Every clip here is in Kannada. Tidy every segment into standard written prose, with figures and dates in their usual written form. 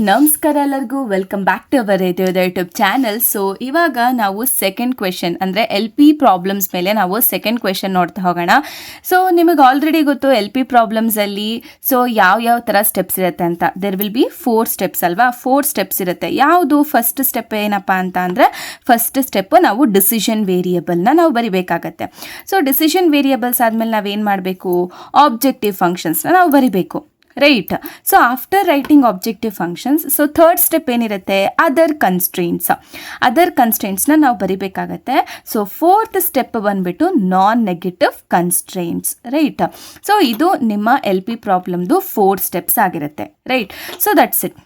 ನಮಸ್ಕಾರ ಎಲ್ಲರಿಗೂ, welcome back to our YouTube channel. So ಇವಾಗ ನಾವು ಸೆಕೆಂಡ್ ಕ್ವೆಶನ್ ಅಂದರೆ LP ಪ್ರಾಬ್ಲಮ್ಸ್ ಮೇಲೆ ನಾವು ಸೆಕೆಂಡ್ ಕ್ವೆಶನ್ ನೋಡ್ತಾ ಹೋಗೋಣ. ಸೊ ನಿಮಗೆ ಆಲ್ರೆಡಿ ಗೊತ್ತು LP ಪ್ರಾಬ್ಲಮ್ಸಲ್ಲಿ ಸೊ ಯಾವ ಥರ ಸ್ಟೆಪ್ಸ್ ಇರುತ್ತೆ ಅಂತ. ದೆರ್ ವಿಲ್ ಬಿ 4 ಸ್ಟೆಪ್ಸ್ ಅಲ್ವಾ, 4 ಸ್ಟೆಪ್ಸ್ ಇರುತ್ತೆ. ಯಾವುದು ಫಸ್ಟ್ ಸ್ಟೆಪ್ ಏನಪ್ಪ ಅಂತ ಅಂದರೆ, ಫಸ್ಟ್ ಸ್ಟೆಪ್ ನಾವು ಡಿಸಿಷನ್ ವೇರಿಯೇಬಲ್ನ ನಾವು ಬರಿಬೇಕಾಗತ್ತೆ. ಸೊ ಡಿಸಿಷನ್ ವೇರಿಯೇಬಲ್ಸ್ ಆದಮೇಲೆ ನಾವೇನು ಮಾಡಬೇಕು, ಆಬ್ಜೆಕ್ಟಿವ್ ಫಂಕ್ಷನ್ಸ್ನ ನಾವು ಬರಿಬೇಕು, right. So after writing objective functions, so third step ಏನಿರುತ್ತೆ, ಅದರ್ ಕನ್ಸ್ಟ್ರೈಂಟ್ಸ್ನ ನಾವು ಬರಿಬೇಕಾಗತ್ತೆ. ಸೊ ಫೋರ್ತ್ ಸ್ಟೆಪ್ ಬಂದ್ಬಿಟ್ಟು ನಾನ್ ನೆಗೆಟಿವ್ ಕನ್ಸ್ಟ್ರೈಂಟ್ಸ್, ರೈಟ್. ಸೊ ಇದು ನಿಮ್ಮ LP ಪ್ರಾಬ್ಲಮ್ದು 4 ಸ್ಟೆಪ್ಸ್ ಆಗಿರುತ್ತೆ, ರೈಟ್. So that's it.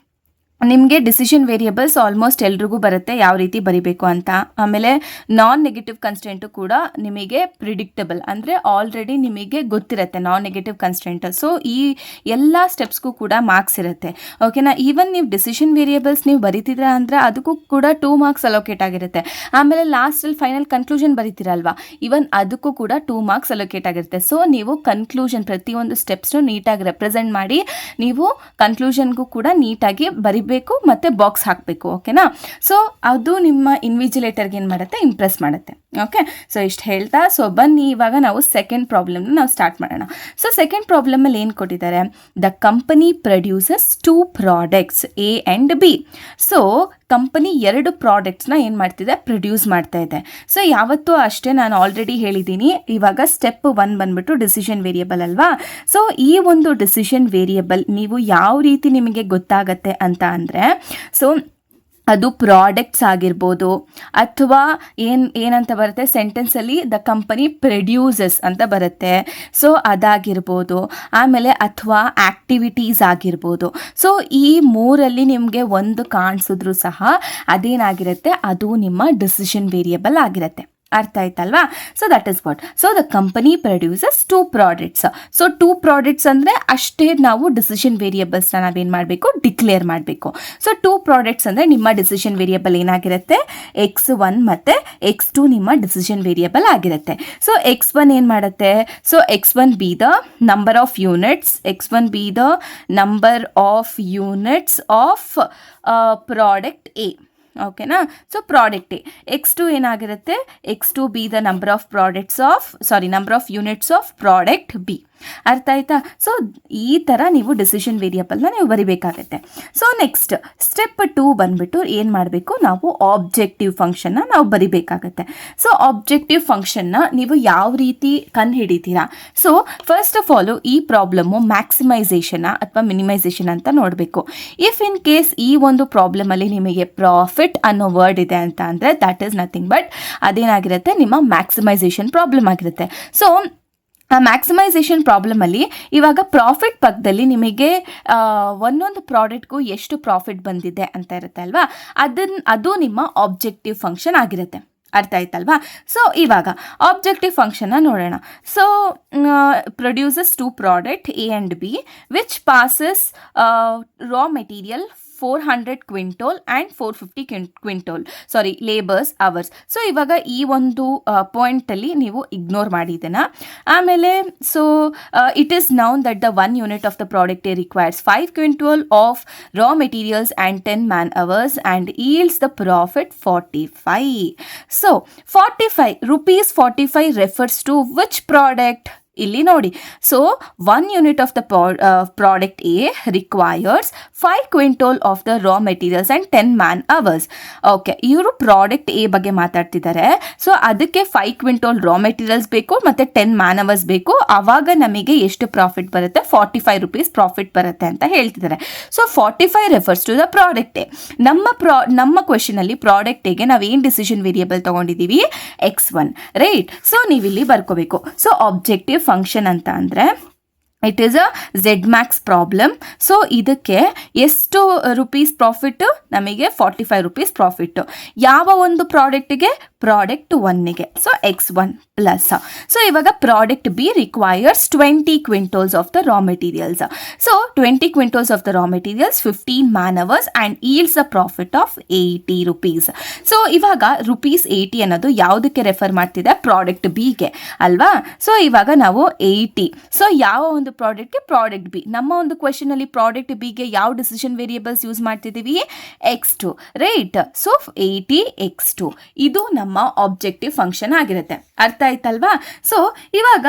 ನಿಮಗೆ ಡಿಸಿಷನ್ ವೇರಿಯೇಬಲ್ಸ್ ಆಲ್ಮೋಸ್ಟ್ ಎಲ್ರಿಗೂ ಬರುತ್ತೆ ಯಾವ ರೀತಿ ಬರಿಬೇಕು ಅಂತ. ಆಮೇಲೆ ನಾನ್ ನೆಗೆಟಿವ್ ಕನ್ಸ್ಟೆಂಟು ಕೂಡ ನಿಮಗೆ ಪ್ರಿಡಿಕ್ಟಬಲ್, ಅಂದರೆ ಆಲ್ರೆಡಿ ನಿಮಗೆ ಗೊತ್ತಿರುತ್ತೆ ನಾನ್ ನೆಗೆಟಿವ್ ಕನ್ಸ್ಟೆಂಟ್. ಸೊ ಈ ಎಲ್ಲ ಸ್ಟೆಪ್ಸ್ಗೂ ಕೂಡ ಮಾರ್ಕ್ಸ್ ಇರುತ್ತೆ, ಓಕೆನಾ. ಈವನ್ ನೀವು ಡಿಸಿಷನ್ ವೇರಿಯೇಬಲ್ಸ್ ನೀವು ಬರಿತಿದ್ರ ಅಂದರೆ ಅದಕ್ಕೂ ಕೂಡ 2 ಮಾರ್ಕ್ಸ್ ಅಲೋಕೇಟ್ ಆಗಿರುತ್ತೆ. ಆಮೇಲೆ ಲಾಸ್ಟಲ್ಲಿ ಫೈನಲ್ ಕನ್ಕ್ಲೂಷನ್ ಬರಿತೀರಲ್ವಾ, ಈವನ್ ಅದಕ್ಕೂ ಕೂಡ 2 ಮಾರ್ಕ್ಸ್ ಅಲೋಕೇಟ್ ಆಗಿರುತ್ತೆ. ಸೊ ನೀವು ಕನ್ಕ್ಲೂಷನ್ ಪ್ರತಿಯೊಂದು ಸ್ಟೆಪ್ಸ್ನು ನೀಟಾಗಿ ರೆಪ್ರೆಸೆಂಟ್ ಮಾಡಿ ನೀವು ಕನ್ಕ್ಲೂಷನ್ಗೂ ಕೂಡ ನೀಟಾಗಿ ಬರಿಬೇಕು ಮತ್ತು ಬಾಕ್ಸ್ ಹಾಕಬೇಕು, ಓಕೆನಾ. ಸೊ ಅದು ನಿಮ್ಮ ಇನ್ವಿಜಿಲೇಟರ್ಗೆ ಏನು ಮಾಡುತ್ತೆ, ಇಂಪ್ರೆಸ್ ಮಾಡುತ್ತೆ, ಓಕೆ. ಸೊ ಇಷ್ಟು ಹೇಳ್ತಾ, ಸೊ ಬನ್ನಿ ಇವಾಗ ನಾವು ಸೆಕೆಂಡ್ ಪ್ರಾಬ್ಲಮ್ನ ನಾವು ಸ್ಟಾರ್ಟ್ ಮಾಡೋಣ. ಸೊ ಸೆಕೆಂಡ್ ಪ್ರಾಬ್ಲಮಲ್ಲಿ ಏನು ಕೊಟ್ಟಿದ್ದಾರೆ, the company produces 2 products A and B. So company 2 ಪ್ರಾಡಕ್ಟ್ಸ್ನ ಏನು ಮಾಡ್ತಿದೆ, ಪ್ರೊಡ್ಯೂಸ್ ಮಾಡ್ತಾ ಇದೆ. ಸೊ ಯಾವತ್ತೂ ಅಷ್ಟೇ, ನಾನು ಆಲ್ರೆಡಿ ಹೇಳಿದ್ದೀನಿ. ಇವಾಗ ಸ್ಟೆಪ್ 1 ಬಂದ್ಬಿಟ್ಟು ಡಿಸಿಷನ್ ವೇರಿಯೇಬಲ್ ಅಲ್ವಾ. ಸೊ ಈ ಒಂದು ಡಿಸಿಷನ್ ವೇರಿಯೇಬಲ್ ನೀವು ಯಾವ ರೀತಿ ನಿಮಗೆ ಗೊತ್ತಾಗತ್ತೆ ಅಂತ ಅಂದರೆ, ಸೊ ಅದು ಪ್ರಾಡಕ್ಟ್ಸ್ ಆಗಿರ್ಬೋದು, ಅಥವಾ ಏನಂತ ಬರುತ್ತೆ ಸೆಂಟೆನ್ಸಲ್ಲಿ, ದ ಕಂಪನಿ ಪ್ರೊಡ್ಯೂಸಸ್ ಅಂತ ಬರುತ್ತೆ. ಸೊ ಅದಾಗಿರ್ಬೋದು, ಆಮೇಲೆ ಅಥವಾ ಆ್ಯಕ್ಟಿವಿಟೀಸ್ ಆಗಿರ್ಬೋದು. ಸೊ ಈ 3ರಲ್ಲಿ ನಿಮಗೆ ಒಂದು ಕಾಣಿಸಿದ್ರು ಸಹ ಅದೇನಾಗಿರುತ್ತೆ, ಅದು ನಿಮ್ಮ ಡಿಸಿಷನ್ ವೇರಿಯೇಬಲ್ ಆಗಿರುತ್ತೆ. ಅರ್ಥ ಆಯ್ತಲ್ವಾ. So that is what. So the company produces 2 products. So 2 products ಅಂದರೆ ಅಷ್ಟೇ ನಾವು ಡಿಸಿಷನ್ ವೇರಿಯೇಬಲ್ಸ್ನ ನಾವೇನು ಮಾಡಬೇಕು, ಡಿಕ್ಲೇರ್ ಮಾಡಬೇಕು. ಸೊ 2 ಪ್ರಾಡಕ್ಟ್ಸ್ ಅಂದರೆ ನಿಮ್ಮ ಡಿಸಿಷನ್ ವೇರಿಯೇಬಲ್ ಏನಾಗಿರುತ್ತೆ, X1 ಮತ್ತು X2 ನಿಮ್ಮ ಡಿಸಿಷನ್ ವೇರಿಯೇಬಲ್ ಆಗಿರುತ್ತೆ. ಸೊ X1 ಏನು ಮಾಡುತ್ತೆ, so X1 B the number of units of product A, ಓಕೆನಾ. So product A. X2 ಏನಾಗಿರುತ್ತೆ, X2 B the number of units of product B. ಅರ್ಥ ಆಯ್ತಾ. ಸೊ ಈ ಥರ ನೀವು ಡಿಸಿಷನ್ ವೇರಿಯೇಬಲ್ನ ನೀವು ಬರಿಬೇಕಾಗತ್ತೆ. ಸೊ ನೆಕ್ಸ್ಟ್ ಸ್ಟೆಪ್ 2 ಬಂದ್ಬಿಟ್ಟು ಏನು ಮಾಡಬೇಕು, ನಾವು ಆಬ್ಜೆಕ್ಟಿವ್ ಫಂಕ್ಷನ್ನ ನಾವು ಬರಿಬೇಕಾಗತ್ತೆ. ಸೊ ಆಬ್ಜೆಕ್ಟಿವ್ ಫಂಕ್ಷನ್ನ ನೀವು ಯಾವ ರೀತಿ ಕಂಡುಹಿಡಿತೀರಾ. ಸೊ ಫಸ್ಟ್ ಆಫ್ ಆಲು ಈ ಪ್ರಾಬ್ಲಮ್ಮು ಮ್ಯಾಕ್ಸಿಮೈಸೇಷನ್ ಅಥವಾ ಮಿನಿಮೈಸೇಷನ್ ಅಂತ ನೋಡಬೇಕು. ಇಫ್ ಇನ್ ಕೇಸ್ ಈ ಒಂದು ಪ್ರಾಬ್ಲಮಲ್ಲಿ ನಿಮಗೆ ಪ್ರಾಫಿಟ್ ಅನ್ನೋ ವರ್ಡ್ ಇದೆ ಅಂತ ಅಂದರೆ, ದಟ್ ಈಸ್ ನಥಿಂಗ್ ಬಟ್ ಅದೇನಾಗಿರುತ್ತೆ, ನಿಮ್ಮ ಮ್ಯಾಕ್ಸಿಮೈಸೇಷನ್ ಪ್ರಾಬ್ಲಮ್ ಆಗಿರುತ್ತೆ. ಸೊ ಆ ಮ್ಯಾಕ್ಸಿಮೈಸೇಷನ್ ಪ್ರಾಬ್ಲಮಲ್ಲಿ ಇವಾಗ ಪ್ರಾಫಿಟ್ ಪಕ್ಕದಲ್ಲಿ ನಿಮಗೆ ಒಂದೊಂದು ಪ್ರಾಡಕ್ಟ್ಗೂ ಎಷ್ಟು ಪ್ರಾಫಿಟ್ ಬಂದಿದೆ ಅಂತ ಇರುತ್ತೆ ಅಲ್ವಾ, ಅದು ನಿಮ್ಮ ಆಬ್ಜೆಕ್ಟಿವ್ ಫಂಕ್ಷನ್ ಆಗಿರುತ್ತೆ. ಅರ್ಥ ಆಯ್ತಲ್ವಾ. ಸೊ ಇವಾಗ ಆಬ್ಜೆಕ್ಟಿವ್ ಫಂಕ್ಷನ್ನ ನೋಡೋಣ. So produces 2 product A and B which passes raw material 400 quintal and 450 quintal labours hours. So ಇವಾಗ ಈ ಒಂದು ಪಾಯಿಂಟಲ್ಲಿ ನೀವು ಇಗ್ನೋರ್ ಮಾಡಿದ್ದೇನೆ. ಆಮೇಲೆ so it is noun that the 1 unit of the product A requires 5 quintal of raw materials and 10 man hours and yields the profit 45. So 45 rupees 45 refers to which product? ಇಲ್ಲಿ ನೋಡಿ. So 1 unit of the product A requires 5 quintal of the raw materials and 10 man hours. Okay, ಇವರು ಪ್ರಾಡಕ್ಟ್ A ಬಗ್ಗೆ ಮಾತಾಡ್ತಿದ್ದಾರೆ. ಸೊ ಅದಕ್ಕೆ 5 ಕ್ವಿಂಟೋಲ್ ರಾ ಮೆಟೀರಿಯಲ್ಸ್ ಬೇಕು ಮತ್ತು 10 man hours ಬೇಕು. ಆವಾಗ ನಮಗೆ ಎಷ್ಟು ಪ್ರಾಫಿಟ್ ಬರುತ್ತೆ, 45 ರೂಪೀಸ್ ಪ್ರಾಫಿಟ್ ಬರುತ್ತೆ ಅಂತ ಹೇಳ್ತಿದ್ದಾರೆ. So 45 refers to the product A. ನಮ್ಮ ಕ್ವೆಶನಲ್ಲಿ ಪ್ರಾಡಕ್ಟ್ Aಗೆ ನಾವೇನು ಡಿಸಿಷನ್ ವೇರಿಯೇಬಲ್ ತೊಗೊಂಡಿದ್ದೀವಿ, X1, ರೈಟ್. ಸೊ ನೀವಿಲ್ಲಿ ಬರ್ಕೋಬೇಕು. ಸೊ ಆಬ್ಜೆಕ್ಟಿವ್ ಫಂಕ್ಷನ್ ಅಂತ ಅಂದರೆ it is a Z Max problem. So ಇದಕ್ಕೆ ಎಷ್ಟು ರುಪೀಸ್ ಪ್ರಾಫಿಟ್ಟು, ನಮಗೆ 45 ರೂಪೀಸ್ ಪ್ರಾಫಿಟ್ಟು. ಯಾವ ಒಂದು ಪ್ರಾಡಕ್ಟಿಗೆ, ಪ್ರಾಡಕ್ಟ್ 1ಗೆ. So X1 plus. ಸೊ ಇವಾಗ product B requires 20 quintals of the raw materials. So 20 quintals of the raw materials 15 man hours and yields a profit of 80 rupees. So ಇವಾಗ ರೂಪೀಸ್ 80 ಅನ್ನೋದು ಯಾವುದಕ್ಕೆ ರೆಫರ್ ಮಾಡ್ತಿದೆ, ಪ್ರಾಡಕ್ಟ್ Bಗೆ ಅಲ್ವಾ. ಸೊ ಇವಾಗ ನಾವು 80, ಸೊ ಯಾವ ಒಂದು ಪ್ರಾಡಕ್ಟ್ಗೆ ಪ್ರಾಡಕ್ಟ್ ಬಿ. ನಮ್ಮ ಒಂದು ಕ್ವೆಶನಲ್ಲಿ ಪ್ರಾಡಕ್ಟ್ ಬಿಗೆ ಯಾವ ಡಿಸಿಷನ್ ವೇರಿಯೇಬಲ್ಸ್ ಯೂಸ್ ಮಾಡ್ತಿದ್ದೀವಿ? x2 right. ಸೊ 80x2 ಇದು ನಮ್ಮ ಆಬ್ಜೆಕ್ಟಿವ್ ಫಂಕ್ಷನ್ ಆಗಿರುತ್ತೆ. ಅರ್ಥ ಆಯ್ತಲ್ವಾ? ಸೊ ಇವಾಗ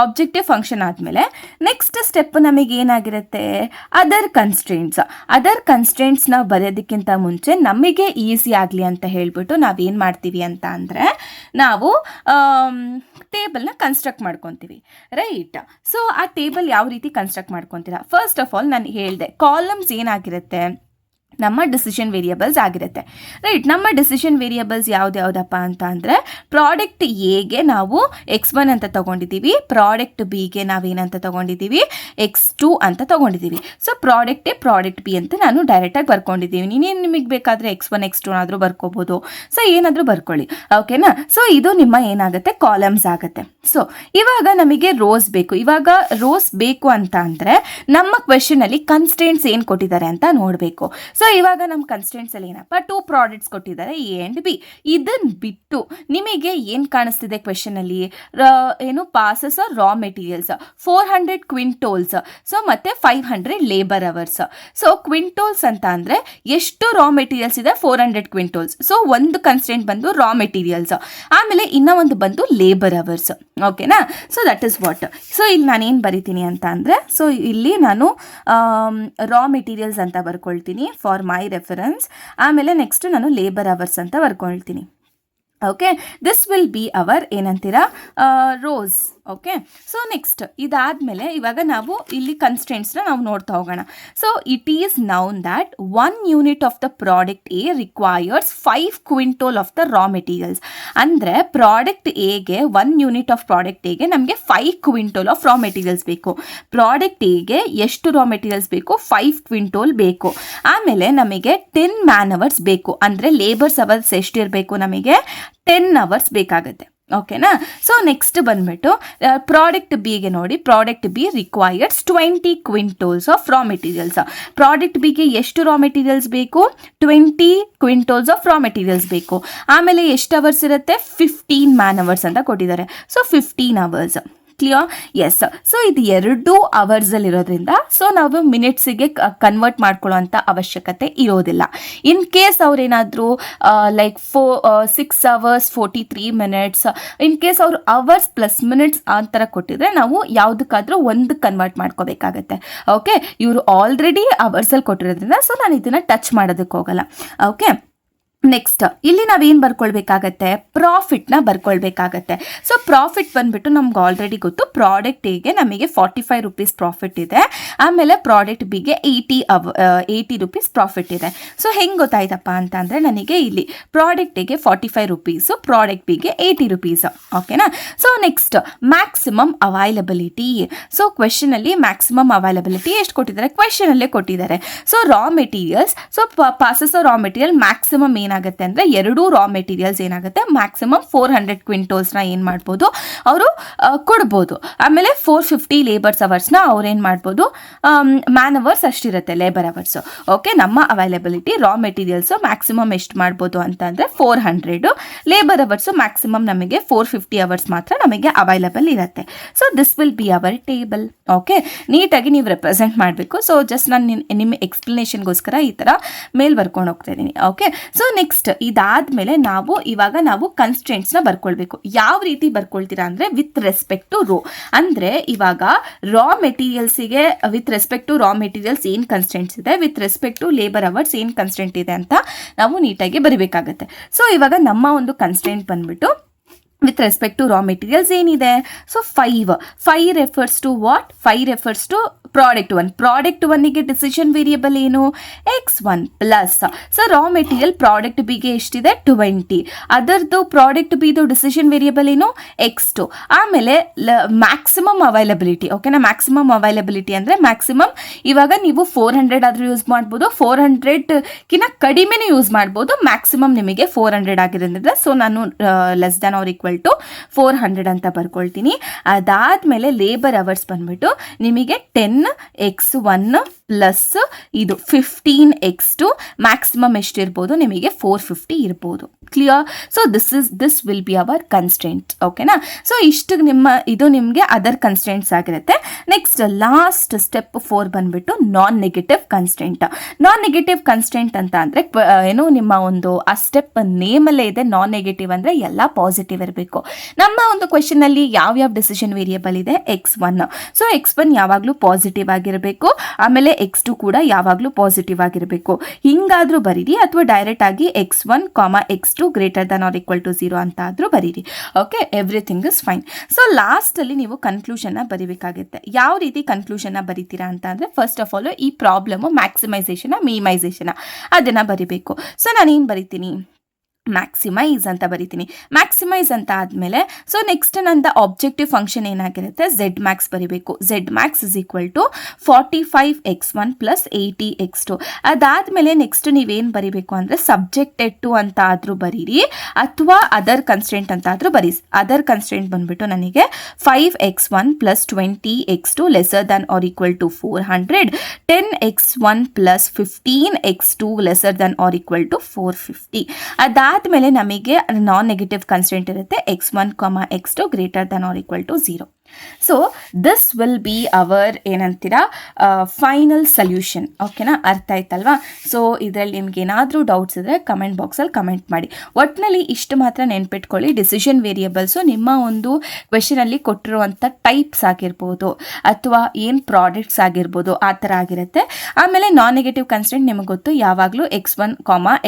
ಆಬ್ಜೆಕ್ಟಿವ್ ಫಂಕ್ಷನ್ ಆದಮೇಲೆ ನೆಕ್ಸ್ಟ್ ಸ್ಟೆಪ್ ನಮಗೆ ಏನಾಗಿರುತ್ತೆ? ಅದರ್ ಕನ್ಸ್ಟ್ರೇಂಟ್ಸ್ನ ಬರೆಯೋದಕ್ಕಿಂತ ಮುಂಚೆ ನಮಗೆ ಈಸಿ ಆಗಲಿ ಅಂತ ಹೇಳಿಬಿಟ್ಟು ನಾವೇನು ಮಾಡ್ತೀವಿ ಅಂತ ಅಂದರೆ ನಾವು ಟೇಬಲ್ನ ಕನ್ಸ್ಟ್ರಕ್ಟ್ ಮಾಡ್ಕೊತೀವಿ ರೈಟ್. ಸೊ ಆ ಟೇಬಲ್ ಯಾವ ರೀತಿ ಕನ್ಸ್ಟ್ರಕ್ಟ್ ಮಾಡ್ಕೊತೀರಾ? ಫಸ್ಟ್ ಆಫ್ ಆಲ್ ನಾನು ಹೇಳಿದೆ ಕಾಲಮ್ಸ್ ಏನಾಗಿರುತ್ತೆ? ನಮ್ಮ ಡಿಸಿಷನ್ ವೇರಿಯಬಲ್ಸ್ ಆಗಿರುತ್ತೆ ರೈಟ್. ನಮ್ಮ ಡಿಸಿಷನ್ ವೇರಿಯಬಲ್ಸ್ ಯಾವುದಪ್ಪ ಅಂತ ಅಂದರೆ ಪ್ರಾಡಕ್ಟ್ ಎಗೆ ನಾವು x1 ಅಂತ ತೊಗೊಂಡಿದ್ದೀವಿ, ಪ್ರಾಡಕ್ಟ್ ಬಿಗೆ ನಾವೇನಂತ ತೊಗೊಂಡಿದ್ದೀವಿ? x2 ಅಂತ ತೊಗೊಂಡಿದ್ದೀವಿ. So product A product B ಅಂತ ನಾನು ಡೈರೆಕ್ಟಾಗಿ ಬರ್ಕೊಂಡಿದ್ದೀವಿ. ನೀನೇನು ನಿಮಗೆ ಬೇಕಾದರೆ x1 x2 ಆದರೂ ಬರ್ಕೋಬೋದು. ಸೊ ಏನಾದರೂ ಬರ್ಕೊಳ್ಳಿ ಓಕೆನಾ. ಸೊ ಇದು ನಿಮ್ಮ ಏನಾಗುತ್ತೆ? ಕಾಲಮ್ಸ್ ಆಗುತ್ತೆ. ಸೊ ಇವಾಗ ನಮಗೆ ರೋಸ್ ಬೇಕು. ಇವಾಗ ರೋಸ್ ಬೇಕು ಅಂತ ಅಂದರೆ ನಮ್ಮ ಕ್ವೆಶನಲ್ಲಿ ಕನ್ಸ್ಟ್ರೇಂಟ್ಸ್ ಏನು ಕೊಟ್ಟಿದ್ದಾರೆ ಅಂತ ನೋಡಬೇಕು. ಸೊ ಇವಾಗ ನಮ್ಮ ಕನ್ಸ್ಟೆಂಟ್ಸ್ ಅಲ್ಲಿ ಏನಪ್ಪ? 2 ಪ್ರಾಡಕ್ಟ್ಸ್ ಕೊಟ್ಟಿದ್ದಾರೆ ಎ ಆ್ಯಂಡ್ ಬಿ. ಇದನ್ನು ಬಿಟ್ಟು ನಿಮಗೆ ಏನು ಕಾಣಿಸ್ತಿದೆ ಕ್ವೆಶನಲ್ಲಿ? ಏನು ಪಾಸಸ್ ರಾ ಮೆಟೀರಿಯಲ್ಸ್ 400 ಕ್ವಿಂಟೋಲ್ಸ್. ಸೊ ಮತ್ತೆ 500 ಲೇಬರ್ ಅವರ್ಸ್. ಸೊ ಕ್ವಿಂಟೋಲ್ಸ್ ಅಂತ ಅಂದರೆ ಎಷ್ಟು ರಾ ಮೆಟೀರಿಯಲ್ಸ್ ಇದೆ? 400 ಕ್ವಿಂಟೋಲ್ಸ್. ಸೊ ಒಂದು ಕನ್ಸ್ಟೆಂಟ್ ಬಂದು ರಾ ಮೆಟೀರಿಯಲ್ಸ್, ಆಮೇಲೆ ಇನ್ನೂ ಒಂದು ಬಂದು ಲೇಬರ್ ಅವರ್ಸ್ ಓಕೆನಾ. So that is what. So ಇಲ್ಲಿ ನಾನೇನು ಬರಿತೀನಿ ಅಂತ ಅಂದರೆ ಸೊ ಇಲ್ಲಿ ನಾನು ರಾ ಮೆಟೀರಿಯಲ್ಸ್ ಅಂತ ಬರ್ಕೊಳ್ತೀನಿ ಫಾರ್ ಮೈ ರೆಫರೆನ್ಸ್. ಆಮೇಲೆ ನೆಕ್ಸ್ಟ್ ನಾನು ಲೇಬರ್ ಅವರ್ಸ್ ಅಂತ ಬರ್ಕೊಳ್ತೀನಿ. Okay, this will be hour ಏನಂತೀರಾ? ರೋಸ್. ಓಕೆ, ಸೊ ನೆಕ್ಸ್ಟ್ ಇದಾದಮೇಲೆ ಇವಾಗ ನಾವು ಇಲ್ಲಿ ಕನ್ಸ್ಟೆಂಟ್ಸ್ನ ನಾವು ನೋಡ್ತಾ ಹೋಗೋಣ. So it is known that 1 unit of the product A requires 5 quintal of the raw materials. ಅಂದರೆ ಪ್ರಾಡಕ್ಟ್ ಎಗೆ 1 ಯೂನಿಟ್ ಆಫ್ ಪ್ರಾಡಕ್ಟ್ ಎಗೆ ನಮಗೆ 5 ಕ್ವಿಂಟೋಲ್ ಆಫ್ ರಾ ಮೆಟೀರಿಯಲ್ಸ್ ಬೇಕು. ಪ್ರಾಡಕ್ಟ್ ಎಗೆ ಎಷ್ಟು ರಾ ಮೆಟೀರಿಯಲ್ಸ್ ಬೇಕು? 5 ಕ್ವಿಂಟೋಲ್ ಬೇಕು. ಆಮೇಲೆ ನಮಗೆ 10 ಮ್ಯಾನ್ ಅವರ್ಸ್ ಬೇಕು. ಅಂದರೆ ಲೇಬರ್ಸ್ ಅವರ್ಸ್ ಎಷ್ಟಿರಬೇಕು? ನಮಗೆ 10 ಅವರ್ಸ್ ಬೇಕಾಗುತ್ತೆ ಓಕೆನಾ. ಸೊ ನೆಕ್ಸ್ಟ್ ಬಂದ್ಬಿಟ್ಟು ಪ್ರಾಡಕ್ಟ್ ಬಿಗೆ ನೋಡಿ, product B requires 20 quintals of raw materials. Product ಬಿಗೆ ಎಷ್ಟು ರಾ ಮೆಟೀರಿಯಲ್ಸ್ ಬೇಕು? 20 ಕ್ವಿಂಟೋಲ್ಸ್ ಆಫ್ ರಾ ಮೆಟೀರಿಯಲ್ಸ್ ಬೇಕು. ಆಮೇಲೆ ಎಷ್ಟು ಅವರ್ಸ್ ಇರುತ್ತೆ? 15 ಮ್ಯಾನ್ ಅವರ್ಸ್ ಅಂತ ಕೊಟ್ಟಿದ್ದಾರೆ. So 15 hours. Clear? Yes. So ಇದು 2 ಅವರ್ಸಲ್ಲಿರೋದ್ರಿಂದ ಸೊ ನಾವು ಮಿನಿಟ್ಸಿಗೆ ಕನ್ವರ್ಟ್ ಮಾಡ್ಕೊಳ್ಳೋಂಥ ಅವಶ್ಯಕತೆ ಇರೋದಿಲ್ಲ. ಇನ್ ಕೇಸ್ ಅವ್ರೇನಾದರೂ like 6 hours 43 minutes, in case ಅವರು ಅವರ್ಸ್ ಪ್ಲಸ್ ಮಿನಿಟ್ಸ್ ಆ ಥರ ಕೊಟ್ಟಿದ್ರೆ ನಾವು ಯಾವುದಕ್ಕಾದರೂ ಒಂದು ಕನ್ವರ್ಟ್ ಮಾಡ್ಕೋಬೇಕಾಗತ್ತೆ. ಓಕೆ, ಇವರು ಆಲ್ರೆಡಿ ಅವರ್ಸಲ್ಲಿ ಕೊಟ್ಟಿರೋದ್ರಿಂದ ಸೊ ನಾನು ಇದನ್ನು ಟಚ್ ಮಾಡೋದಕ್ಕೆ ಹೋಗಲ್ಲ. ಓಕೆ, ನೆಕ್ಸ್ಟ್ ಇಲ್ಲಿ ನಾವೇನು ಬರ್ಕೊಳ್ಬೇಕಾಗತ್ತೆ? ಪ್ರಾಫಿಟ್ನ ಬರ್ಕೊಳ್ಬೇಕಾಗತ್ತೆ. ಸೊ ಪ್ರಾಫಿಟ್ ಬಂದ್ಬಿಟ್ಟು ನಮ್ಗೆ ಆಲ್ರೆಡಿ ಗೊತ್ತು. ಪ್ರಾಡಕ್ಟ್ ಎಗೆ ನಮಗೆ 45 ರೂಪೀಸ್ ಪ್ರಾಫಿಟ್ ಇದೆ. ಆಮೇಲೆ ಪ್ರಾಡಕ್ಟ್ ಬಿಗೆ 80 ರೂಪೀಸ್ ಪ್ರಾಫಿಟ್ ಇದೆ. ಸೊ ಹೆಂಗೆ ಗೊತ್ತಾಯ್ತಪ್ಪ ಅಂತ ಅಂದರೆ ನನಗೆ ಇಲ್ಲಿ ಪ್ರಾಡಕ್ಟ್ ಎಗೆ 45 ರೂಪೀಸು, ಪ್ರಾಡಕ್ಟ್ ಬಿಗೆ 80 ರೂಪೀಸ್ ಓಕೆನಾ. So next maximum availability. So ಕ್ವೆಶನಲ್ಲಿ ಮ್ಯಾಕ್ಸಿಮಮ್ ಅವೈಲಬಿಲಿಟಿ ಎಷ್ಟು ಕೊಟ್ಟಿದ್ದಾರೆ? ಕ್ವೆಶನಲ್ಲೇ ಕೊಟ್ಟಿದ್ದಾರೆ. ಸೊ ರಾ ಮೆಟೀರಿಯಲ್ಸ್, ಸೊ ಪಾಸಸ್ ರಾ ಮೆಟೀರಿಯಲ್ ಮ್ಯಾಕ್ಸಿಮಮ್ ಏನಾಗುತ್ತೆ ಅಂದರೆ 2 ರಾ ಮೆಟೀರಿಯಲ್ಸ್ ಏನಾಗುತ್ತೆ? ಮ್ಯಾಕ್ಸಿಮಮ್ 400 ಕ್ವಿಂಟೋಲ್ಸ್ನ ಏನು ಮಾಡ್ಬೋದು? ಅವರು ಕೊಡ್ಬೋದು. ಆಮೇಲೆ 450 ಲೇಬರ್ಸ್ ಅವರ್ಸ್ನ ಅವ್ರೇನು ಮಾಡ್ಬೋದು? ಮ್ಯಾನ್ ಅವರ್ಸ್ ಅಷ್ಟಿರುತ್ತೆ ಲೇಬರ್ ಅವರ್ಸು. ಓಕೆ, ನಮ್ಮ ಅವೈಲಬಿಲಿಟಿ ರಾ ಮೆಟೀರಿಯಲ್ಸು ಮ್ಯಾಕ್ಸಿಮಮ್ ಎಷ್ಟು ಮಾಡ್ಬೋದು ಅಂತಂದರೆ 400, ಲೇಬರ್ ಅವರ್ಸು ಮ್ಯಾಕ್ಸಿಮಮ್ ನಮಗೆ 450 ಅವರ್ಸ್ ಮಾತ್ರ ನಮಗೆ ಅವೈಲಬಲ್ ಇರುತ್ತೆ. So this will be hour table. Okay, ನೀಟಾಗಿ ನೀವು ರೆಪ್ರೆಸೆಂಟ್ ಮಾಡಬೇಕು. ಸೊ ಜಸ್ಟ್ ನಾನು ನಿಮ್ಮ ಎಕ್ಸ್ಪ್ಲನೇಷನ್ಗೋಸ್ಕರ ಈ ಥರ ಮೇಲ್ ಬರ್ಕೊಂಡು ಹೋಗ್ತಾ ಇದ್ದೀನಿ. ಓಕೆ, ಸೊ ನೆಕ್ಸ್ಟ್ ಇದಾದಮೇಲೆ ನಾವು ಕನ್ಸ್ಟ್ರೆಂಟ್ಸ್ನ ಬರ್ಕೊಳ್ಬೇಕು. ಯಾವ ರೀತಿ ಬರ್ಕೊಳ್ತೀರಾ ಅಂದರೆ ವಿತ್ ರೆಸ್ಪೆಕ್ಟ್ ಟು ರೋ. ಅಂದರೆ ಇವಾಗ ರಾ ಮೆಟೀರಿಯಲ್ಸಿಗೆ with respect to raw materials ಏನು ಕನ್ಸ್ಟೆಂಟ್ಸ್ ಇದೆ, with respect to labour hours ಏನು ಕನ್ಸ್ಟೆಂಟ್ ಇದೆ ಅಂತ ನಾವು ನೀಟಾಗಿ ಬರೀಬೇಕಾಗತ್ತೆ. ಸೊ ಇವಾಗ ನಮ್ಮ ಒಂದು ಕನ್ಸ್ಟೆಂಟ್ ಬಂದ್ಬಿಟ್ಟು with respect to raw materials ಏನಿದೆ? So 5 refers to what? 5 refers to product 1. Product 1ಗೆ ಡಿಸಿಷನ್ ವೇರಿಯಬಲ್ ಏನು? x1 plus. So raw material product ಬಿಗೆ ಎಷ್ಟಿದೆ? 20. ಅದರದ್ದು ಪ್ರಾಡಕ್ಟ್ ಬಿದು ಡಿಸಿಷನ್ ವೇರಿಯಬಲ್ ಏನು? x2. ಆಮೇಲೆ ಮ್ಯಾಕ್ಸಿಮಮ್ ಅವೈಲಬಿಲಿಟಿ. ಓಕೆನಾ, ಮ್ಯಾಕ್ಸಿಮಮ್ ಅವೈಲಬಿಲಿಟಿ ಅಂದರೆ ಮ್ಯಾಕ್ಸಿಮಮ್ ಇವಾಗ ನೀವು 400 ಆದರೂ ಯೂಸ್ ಮಾಡ್ಬೋದು, 400ಕಿಂತ ಕಡಿಮೆನೂ ಯೂಸ್ ಮಾಡ್ಬೋದು. ಮ್ಯಾಕ್ಸಿಮಮ್ ನಿಮಗೆ 400 ಆಗಿರೋದ್ರಿಂದ ಸೊ ನಾನು less than or equal to 400 ಅಂತ ಬರ್ಕೊಳ್ತೀನಿ. ಅದಾದಮೇಲೆ ಲೇಬರ್ ಅವರ್ಸ್ ಬಂದ್ಬಿಟ್ಟು ನಿಮಗೆ 10x1 ಪ್ಲಸ್ ಇದು 15x2 ಮ್ಯಾಕ್ಸಿಮಮ್ ಎಷ್ಟಿರ್ಬೋದು ನಿಮಗೆ 450 ಇರ್ಬೋದು. Clear? So this will be our constant. ಓಕೆನಾ? ಸೊ ಇಷ್ಟು ಇದು ನಿಮಗೆ ಅದರ್ ಕನ್ಸ್ಟೆಂಟ್ಸ್ ಆಗಿರುತ್ತೆ. ನೆಕ್ಸ್ಟ್ ಲಾಸ್ಟ್ ಸ್ಟೆಪ್ 4 ಬಂದ್ಬಿಟ್ಟು non negative constant. Non negative constant ಅಂತ ಅಂದರೆ ಏನು ನಿಮ್ಮ ಒಂದು ಆ ಸ್ಟೆಪ್ ನೇಮಲ್ಲೇ ಇದೆ. ನಾನ್ ನೆಗೆಟಿವ್ ಅಂದರೆ ಎಲ್ಲ ಪಾಸಿಟಿವ್ ಇರಬೇಕು. ನಮ್ಮ ಒಂದು ಕ್ವೆಶನಲ್ಲಿ ಯಾವ್ಯಾವ ಡಿಸಿಷನ್ ವೇರಿಯೇಬಲ್ ಇದೆ? x1. ಸೊ x1 ಯಾವಾಗಲೂ ಪಾಸಿಟಿವ್ ಆಗಿರಬೇಕು, ಆಮೇಲೆ x2 ಕೂಡ ಯಾವಾಗಲೂ ಪಾಸಿಟಿವ್ ಆಗಿರಬೇಕು. ಹಿಂಗಾದರೂ ಬರೀರಿ, ಅಥವಾ ಡೈರೆಕ್ಟ್ ಆಗಿ x1, x2 greater than or equal to 0 ಅಂತ ಆದರೂ ಬರೀರಿ. Okay, everything is fine. So ಲಾಸ್ಟಲ್ಲಿ ನೀವು ಕನ್ಕ್ಲೂಷನ್ನ ಬರೀಬೇಕಾಗುತ್ತೆ. ಯಾವ ರೀತಿ ಕನ್ಕ್ಲೂಷನ್ನ ಬರೀತೀರಾ ಅಂತ ಅಂದರೆ, ಫಸ್ಟ್ ಆಫ್ ಆಲ್ ಈ ಪ್ರಾಬ್ಲಮು ಮ್ಯಾಕ್ಸಿಮೈಸೇಷನ ಮಿನಿಮೈಸೇಷನ ಅದನ್ನು ಬರೀಬೇಕು. ಸೊ ನಾನೇನು ಬರೀತೀನಿ? ಮ್ಯಾಕ್ಸಿಮೈಸ್ ಅಂತ ಬರಿತೀನಿ. ಮ್ಯಾಕ್ಸಿಮೈಸ್ ಅಂತ ಆದಮೇಲೆ ಸೊ ನೆಕ್ಸ್ಟ್ ನಂದು ಆಬ್ಜೆಕ್ಟಿವ್ ಫಂಕ್ಷನ್ ಏನಾಗಿರುತ್ತೆ? ಝೆಡ್ ಮ್ಯಾಕ್ಸ್ ಬರಿಬೇಕು. Z max is equal to 45x1 plus 80x2. ಅದಾದಮೇಲೆ ನೆಕ್ಸ್ಟ್ ನೀವೇನು ಬರಿಬೇಕು ಅಂದರೆ ಸಬ್ಜೆಕ್ಟೆಡ್ ಟು ಅಂತ ಆದರೂ ಬರೀರಿ, ಅಥವಾ ಅದರ್ ಕನ್ಸ್ಟೆಂಟ್ ಅಂತ ಆದರೂ ಬರೀ. ಅದರ್ ಕನ್ಸ್ಟೆಂಟ್ ಬಂದುಬಿಟ್ಟು ನನಗೆ 5x1 plus 20x2 lesser than or equal to 400, 10x1 plus 15x2 lesser than or equal to 450. ಅದಾದಮೇಲೆ ನಮಗೆ ನಾನ್ ನೆಗೆಟಿವ್ ಕನ್ಸ್ಟೆಂಟ್ ಇರುತ್ತೆ x1, x2 greater than or equal to 0. So this will be hour ಏನಂತೀರಾ ಫೈನಲ್ ಸೊಲ್ಯೂಷನ್. ಓಕೆನಾ? ಅರ್ಥ ಆಯ್ತಲ್ವಾ? ಸೊ ಇದರಲ್ಲಿ ನಿಮ್ಗೆ ಏನಾದರೂ ಡೌಟ್ಸ್ ಇದ್ದರೆ ಕಮೆಂಟ್ ಬಾಕ್ಸಲ್ಲಿ ಕಮೆಂಟ್ ಮಾಡಿ. ಒಟ್ಟಿನಲ್ಲಿ ಇಷ್ಟು ಮಾತ್ರ ನೆನ್ಪಿಟ್ಕೊಳ್ಳಿ, ಡಿಸಿಷನ್ ವೇರಿಯೇಬಲ್ಸು ನಿಮ್ಮ ಒಂದು ಕ್ವೆಶನಲ್ಲಿ ಕೊಟ್ಟಿರುವಂಥ ಟೈಪ್ಸ್ ಆಗಿರ್ಬೋದು, ಅಥವಾ ಏನು ಪ್ರಾಡಕ್ಟ್ಸ್ ಆಗಿರ್ಬೋದು, ಆ ಥರ ಆಗಿರುತ್ತೆ. ಆಮೇಲೆ ನಾನ್ ನೆಗೆಟಿವ್ ಕನ್ಸ್ಟೆಂಟ್ ನಿಮಗೆ ಗೊತ್ತು, ಯಾವಾಗಲೂ x1,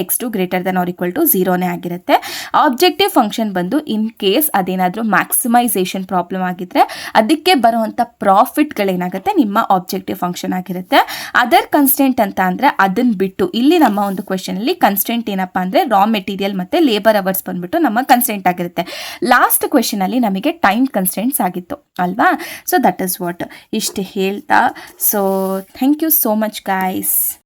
x2 greater than or equal to 0ನೇ ಆಗಿರುತ್ತೆ. ಆಬ್ಜೆಕ್ಟಿವ್ ಫಂಕ್ಷನ್ ಬಂದು ಇನ್ ಕೇಸ್ ಅದೇನಾದರೂ ಮ್ಯಾಕ್ಸಿಮೈಸೇಷನ್ ಪ್ರಾಬ್ಲಮ್ ಆಗಿದ್ದರೆ ಅದಕ್ಕೆ ಬರುವಂಥ ಪ್ರಾಫಿಟ್ಗಳೇನಾಗುತ್ತೆ ನಿಮ್ಮ ಆಬ್ಜೆಕ್ಟಿವ್ ಫಂಕ್ಷನ್ ಆಗಿರುತ್ತೆ. ಅದರ್ ಕನ್ಸ್ಟೆಂಟ್ ಅಂತ ಅಂದರೆ ಅದನ್ನು ಬಿಟ್ಟು ಇಲ್ಲಿ ನಮ್ಮ ಒಂದು ಕ್ವೆಶನಲ್ಲಿ ಕನ್ಸ್ಟೆಂಟ್ ಏನಪ್ಪ ಅಂದರೆ ರಾ ಮೆಟೀರಿಯಲ್ ಮತ್ತು ಲೇಬರ್ ಅವರ್ಸ್ ಬಂದುಬಿಟ್ಟು ನಮ್ಮ ಕನ್ಸ್ಟೆಂಟ್ ಆಗಿರುತ್ತೆ. ಲಾಸ್ಟ್ ಕ್ವೆಶನಲ್ಲಿ ನಮಗೆ ಟೈಮ್ ಕನ್ಸ್ಟೆಂಟ್ಸ್ ಆಗಿತ್ತು ಅಲ್ವಾ? ಸೊ ದಟ್ ಇಸ್ ವಾಟ್ ಇಷ್ಟು ಹೇಳ್ತಾ, so thank you so much guys.